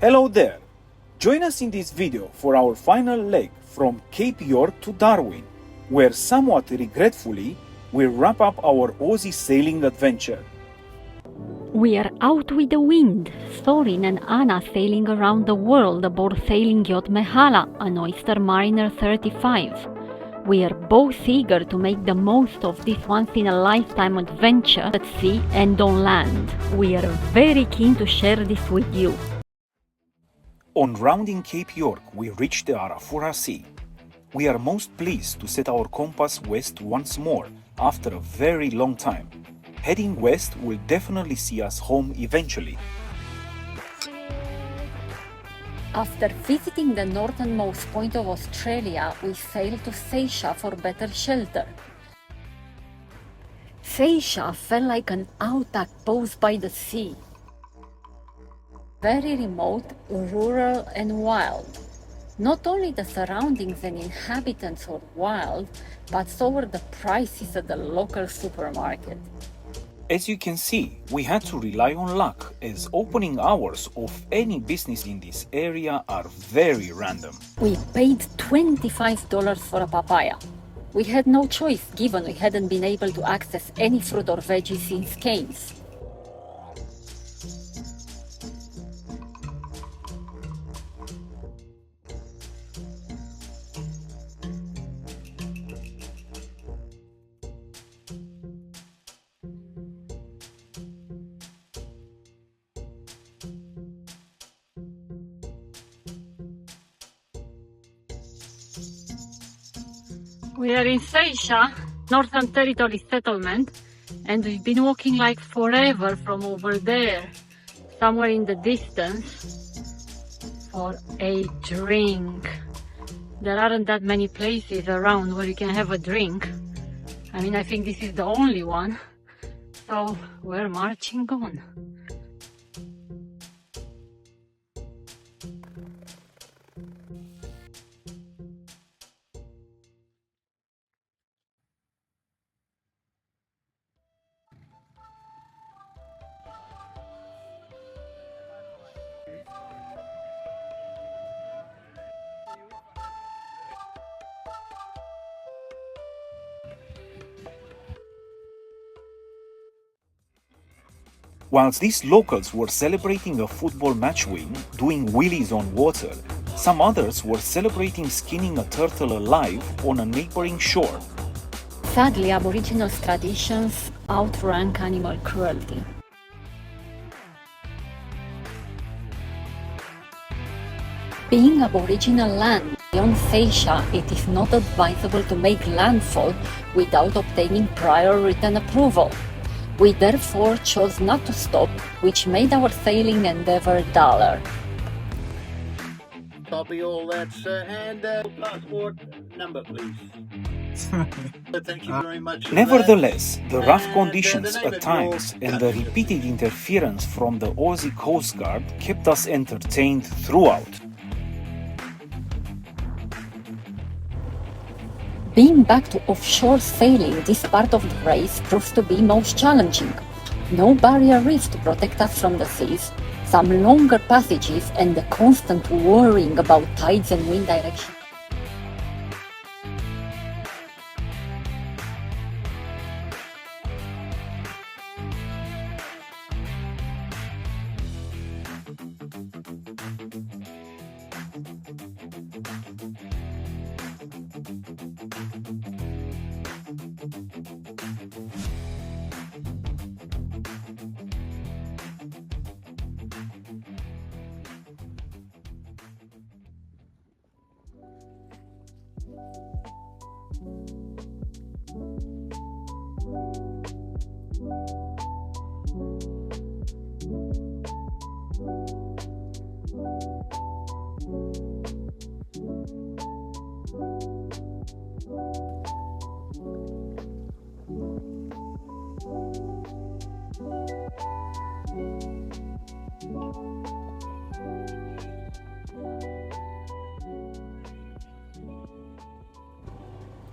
Hello there! Join us in this video for our final leg from Cape York to Darwin, where somewhat regretfully we'll wrap up our Aussie sailing adventure. We are out with the wind, Sorin and Ana sailing around the world aboard sailing yacht Mehalah, an Oyster Mariner 35. We are both eager to make the most of this once-in-a-lifetime adventure at sea and on land. We are very keen to share this with you. On rounding Cape York, we reached the Arafura Sea. We are most pleased to set our compass west once more after a very long time. Heading west will definitely see us home eventually. After visiting the northernmost point of Australia, we sailed to Seisia for better shelter. Seisia felt like an outpost by the sea. Very remote, rural and wild. Not only the surroundings and inhabitants were wild, but so were the prices at the local supermarket. As you can see, we had to rely on luck, as opening hours of any business in this area are very random. We paid $25 for a papaya. We had no choice given we hadn't been able to access any fruit or veggies since Cairns. We are in Seisia, Northern Territory settlement, and we've been walking like forever from over there, somewhere in the distance, for a drink. There aren't that many places around where you can have a drink. I mean, I think this is the only one, so we're marching on. Whilst these locals were celebrating a football match win, doing wheelies on water, some others were celebrating skinning a turtle alive on a neighboring shore. Sadly, Aboriginals' traditions outrank animal cruelty. Being Aboriginal land beyond Seisia, it is not advisable to make landfall without obtaining prior written approval. We therefore chose not to stop, which made our sailing endeavor duller. Copy all that, sir, and passport number, please. Thank you very much. Nevertheless, the rough And, conditions the name at of times your and the repeated interference from the Aussie Coast Guard kept us entertained throughout. Being back to offshore sailing, this part of the race proves to be most challenging. No barrier reef to protect us from the seas, some longer passages, and the constant worrying about tides and wind direction.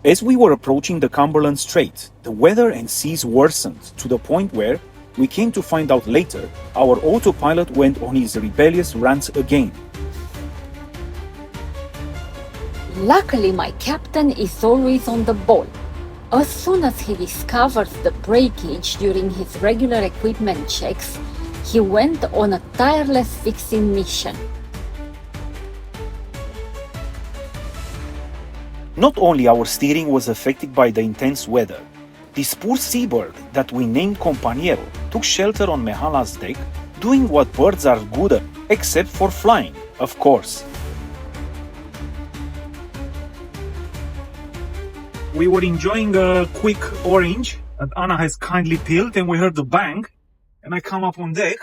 As we were approaching the Cumberland Strait, the weather and seas worsened to the point where, We came to find out later, our autopilot went on his rebellious rant again. Luckily, my captain is always on the ball. As soon as he discovers the breakage during his regular equipment checks, he went on a tireless fixing mission. Not only our steering was affected by the intense weather, this poor seabird that we named Compañero took shelter on Mehalah's deck, doing what birds are good at, except for flying, of course. We were enjoying a quick orange that Ana has kindly peeled, and we heard the bang, and I come up on deck,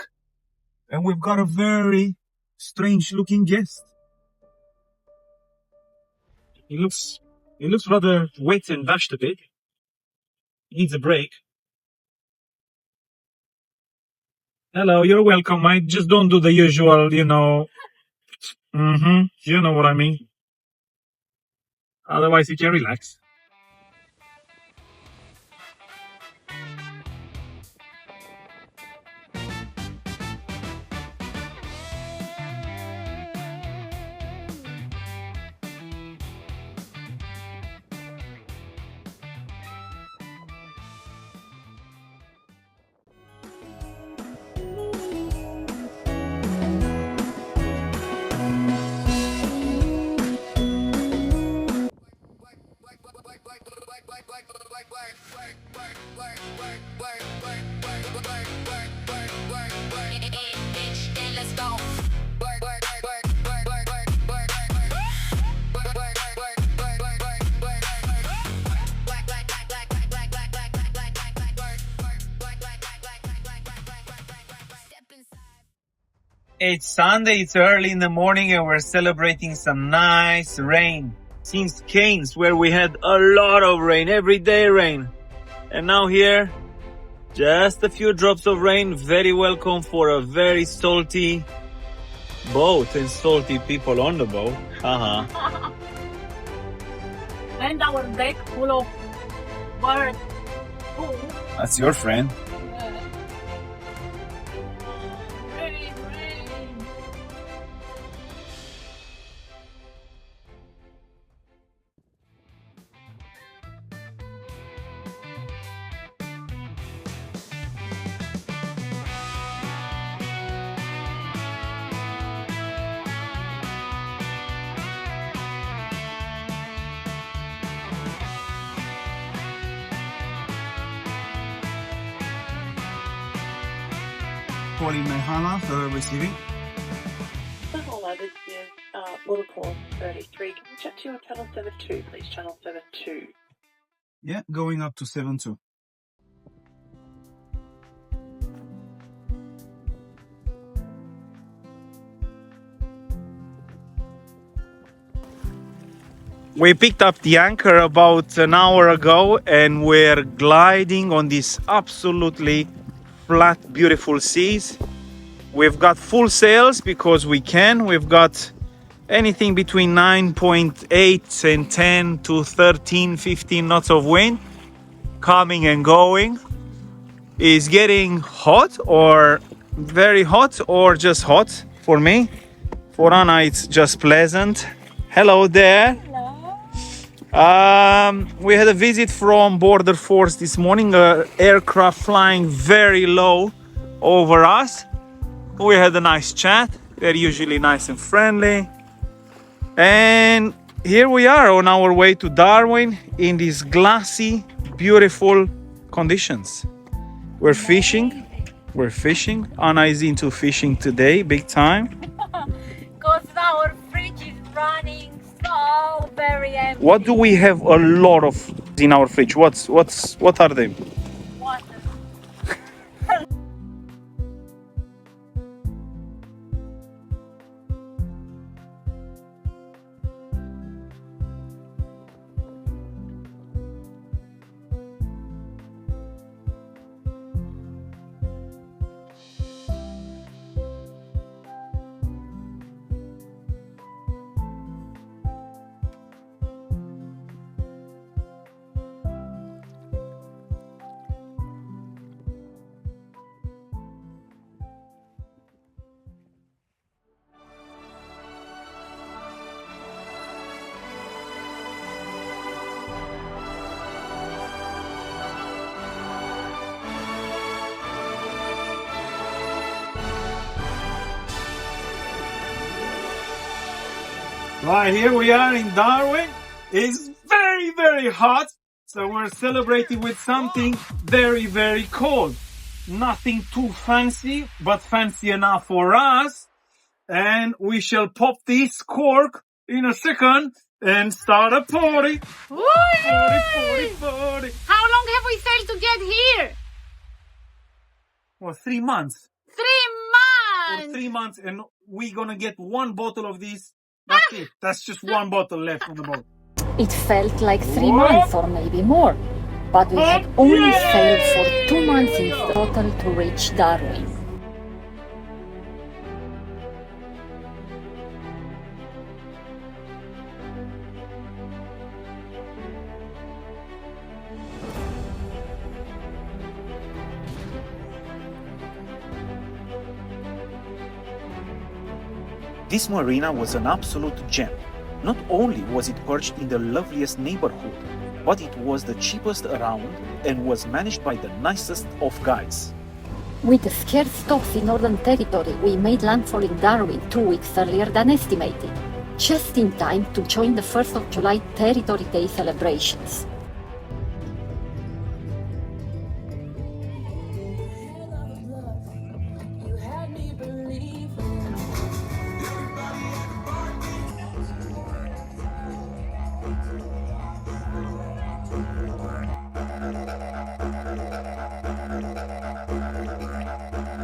and we've got a very strange looking guest. He looks rather wet and dashed a bit. He needs a break. Hello, you're welcome. I just don't do the usual, you know what I mean. Otherwise you can relax. It's Sunday, it's early in the morning, and we're celebrating some nice rain. Since Cairns, where we had a lot of rain, everyday rain. And now here, just a few drops of rain, very welcome for a very salty boat and salty people on the boat. Haha. And our deck full of birds. That's your friend. Calling Mehalah for receiving. Mehalah, this is Protocol 33. Can we chat to you on channel 72, please? Channel 72. Yeah, going up to 7-2. We picked up the anchor about an hour ago, and we're gliding on these absolutely flat, beautiful seas. We've got full sails because we can. We've got anything between 9.8 and 10 to 13, 15 knots of wind coming and going. Is getting hot or very hot or just hot for me. For Ana, it's just pleasant. Hello there. We had a visit from Border Force this morning, an aircraft flying very low over us. We had a nice chat. They're usually nice and friendly. And here we are on our way to Darwin in these glassy, beautiful conditions. We're fishing. Ana is into fishing today, big time. Because our fridge is running so very empty. What do we have a lot of in our fridge? What are they? Water. Right, here we are in Darwin. It's very, very hot. So we're celebrating with something very, very cold. Nothing too fancy, but fancy enough for us. And we shall pop this cork in a second and start a party. Party. How long have we sailed to get here? Well, 3 months. 3 For months! 3 months, and we're gonna get 1 bottle of this. That's it. That's just 1 bottle left on the boat. It felt like 3 months or maybe more, but we had only sailed for 2 months in total to reach Darwin. This marina was an absolute gem. Not only was it perched in the loveliest neighborhood, but it was the cheapest around and was managed by the nicest of guys. With scarce stocks in Northern Territory, we made landfall in Darwin 2 weeks earlier than estimated, just in time to join the 1st of July Territory Day celebrations.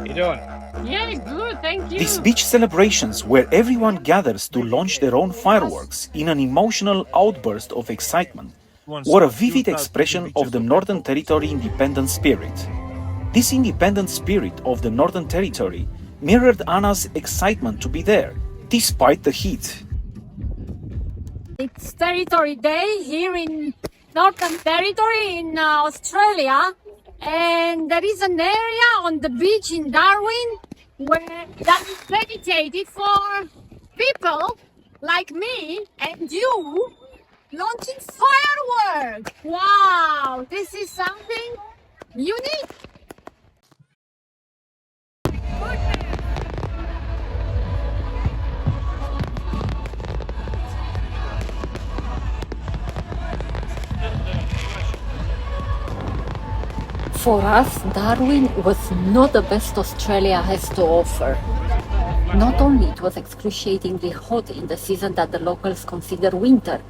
You doing? Yeah, good, thank you. These beach celebrations where everyone gathers to launch their own fireworks in an emotional outburst of excitement were a vivid expression of the Northern Territory independent spirit. This independent spirit of the Northern Territory mirrored Anna's excitement to be there, despite the heat. It's Territory Day here in Northern Territory in Australia, and there is an area on the beach in Darwin that is dedicated for people like me and you launching fireworks. Wow, this is something unique. For us, Darwin was not the best Australia has to offer. Not only it was excruciatingly hot in the season that the locals consider winter,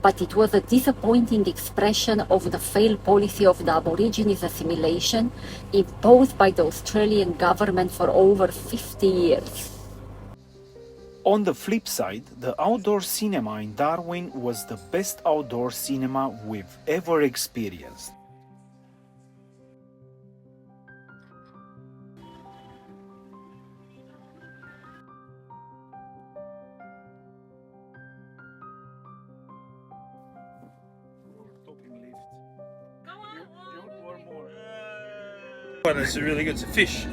but it was a disappointing expression of the failed policy of the Aborigines assimilation imposed by the Australian government for over 50 years. On the flip side, the outdoor cinema in Darwin was the best outdoor cinema we've ever experienced. But it's really good. It's a fish.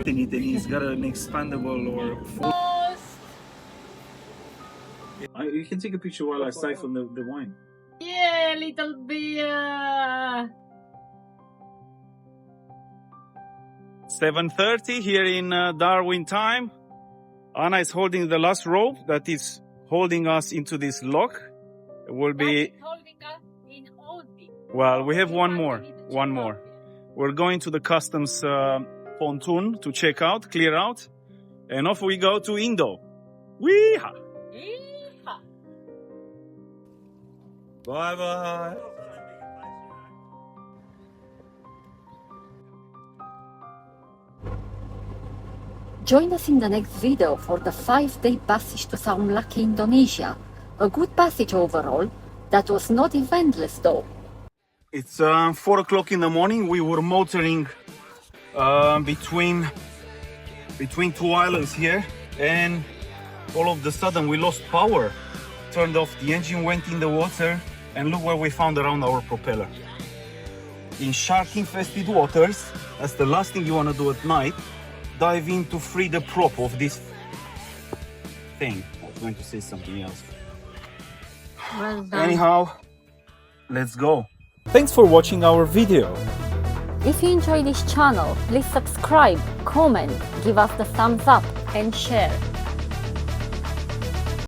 He's got an expandable or full. You can take a picture while I siphon the wine. Yeah, little beer. 7:30 here in Darwin time. Anna is holding the last rope that is holding us into this lock. It will be. Holding us in Aussie. Well, we have one more. We're going to the customs pontoon to check out, clear out, and off we go to Indo. Weeha! Bye bye. Join us in the next video for the 5-day passage to Sound Lucky, Indonesia. A good passage overall, that was not eventless though. It's 4 o'clock in the morning. We were motoring between 2 islands here, and all of a sudden we lost power. Turned off, the engine went in the water, and look what we found around our propeller. In shark-infested waters, that's the last thing you want to do at night. Dive in to free the prop of this thing. I was going to say something else. Well done. Anyhow, let's go. Thanks for watching our video. If you enjoy this channel, please subscribe, comment, give us the thumbs up and share.